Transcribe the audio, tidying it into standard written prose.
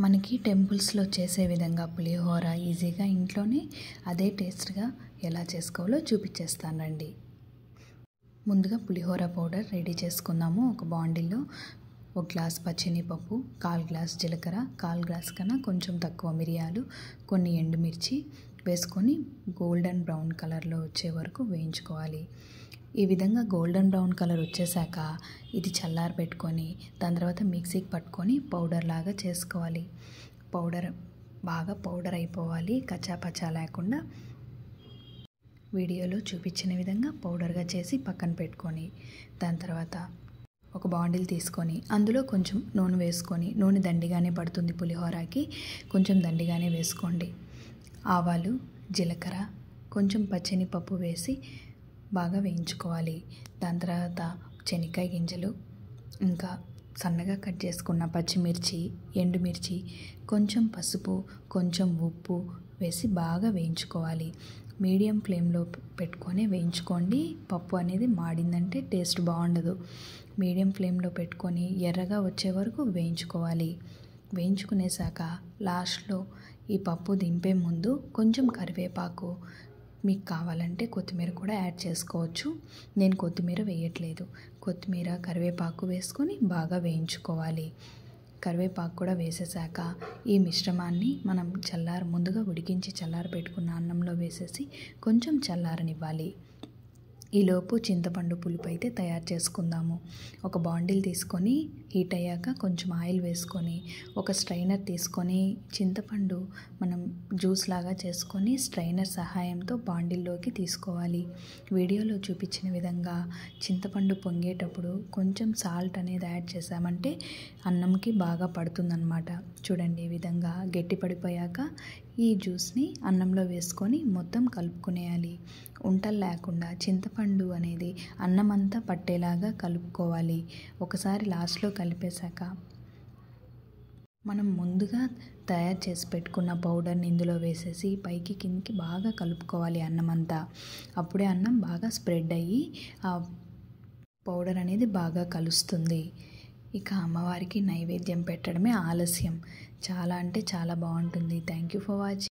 మనకి టెంపుల్స్లో చేసే విధంగా పులిహోర ఈజీగా ఇంట్లోనే అదే టేస్ట్గా ఎలా చేసుకోవాలో చూపించేస్తానండి. ముందుగా పులిహోర పౌడర్ రెడీ చేసుకుందాము. ఒక బాండిల్లో 1 గ్లాస్ పచ్చెనిపప్పు, 1/4 గ్లాస్ జీలకర్ర, 1/4 గ్లాస్ కన్నా కొంచెం తక్కువ మిరియాలు, కొన్ని ఎండుమిర్చి వేసుకొని గోల్డెన్ బ్రౌన్ కలర్లో వచ్చే వరకు వేయించుకోవాలి. ఈ విధంగా గోల్డెన్ బ్రౌన్ కలర్ వచ్చేసాక ఇది చల్లారి పెట్టుకొని దాని తర్వాత మిక్సీకి పట్టుకొని పౌడర్ లాగా చేసుకోవాలి. బాగా పౌడర్ అయిపోవాలి, కచ్చా పచ్చా లేకుండా. వీడియోలో చూపించిన విధంగా పౌడర్గా చేసి పక్కన పెట్టుకొని దాని తర్వాత ఒక బాండిల్ తీసుకొని అందులో కొంచెం నూనె వేసుకొని, నూనె దండిగానే పడుతుంది పులిహోరకి, కొంచెం దండిగానే వేసుకోండి. ఆవాలు, జీలకర్ర, కొంచెం పచ్చెనిపప్పు వేసి బాగా వేయించుకోవాలి. దాని తర్వాత శనక్కాయ గింజలు, ఇంకా సన్నగా కట్ చేసుకున్న పచ్చిమిర్చి, ఎండుమిర్చి, కొంచెం పసుపు, కొంచెం ఉప్పు వేసి బాగా వేయించుకోవాలి. మీడియం ఫ్లేమ్లో పెట్టుకొని వేయించుకోండి. పప్పు అనేది మాడిందంటే టేస్ట్ బాగుండదు. మీడియం ఫ్లేమ్లో పెట్టుకొని ఎర్రగా వచ్చే వరకు వేయించుకోవాలి. వేయించుకునేసాక లాస్ట్లో ఈ పప్పు దింపే ముందు కొంచెం కరివేపాకు, మీకు కావాలంటే కొత్తిమీర కూడా యాడ్ చేసుకోవచ్చు. నేను కొత్తిమీర వేయట్లేదు. కొత్తిమీర, కరివేపాకు వేసుకొని బాగా వేయించుకోవాలి. కరివేపాకు కూడా వేసేసాక ఈ మిశ్రమాన్ని మనం ముందుగా ఉడికించి చల్లారి పెట్టుకున్న అన్నంలో వేసేసి కొంచెం చల్లారనివ్వాలి. ఈలోపు చింతపండు పులుపు అయితే తయారు చేసుకుందాము. ఒక బాండిల్ తీసుకొని హీట్ అయ్యాక కొంచెం ఆయిల్ వేసుకొని ఒక స్ట్రైనర్ తీసుకొని చింతపండు మనం జ్యూస్ లాగా చేసుకొని స్ట్రైనర్ సహాయంతో బాండిల్లోకి తీసుకోవాలి. వీడియోలో చూపించిన విధంగా చింతపండు పొంగేటప్పుడు కొంచెం సాల్ట్ అనేది యాడ్ చేసామంటే అన్నంకి బాగా పడుతుందన్నమాట. చూడండి, ఈ విధంగా గట్టి పడిపోయాక ఈ జ్యూస్ని అన్నంలో వేసుకొని మొత్తం కలుపుకునేయాలి. ఉంటలు లేకుండా చింతపండు అనేది అన్నం అంతా పట్టేలాగా కలుపుకోవాలి. ఒకసారి లాస్ట్లో కలిపేశాక మనం ముందుగా తయారు చేసి పెట్టుకున్న పౌడర్ని ఇందులో వేసేసి పైకి కిందికి బాగా కలుపుకోవాలి అన్నం అంతా. అప్పుడే అన్నం బాగా స్ప్రెడ్ అయ్యి ఆ పౌడర్ అనేది బాగా కలుస్తుంది. ఇక అమ్మవారికి నైవేద్యం పెట్టడమే ఆలస్యం. చాలా అంటే చాలా బాగుంటుంది. Thank you for watching.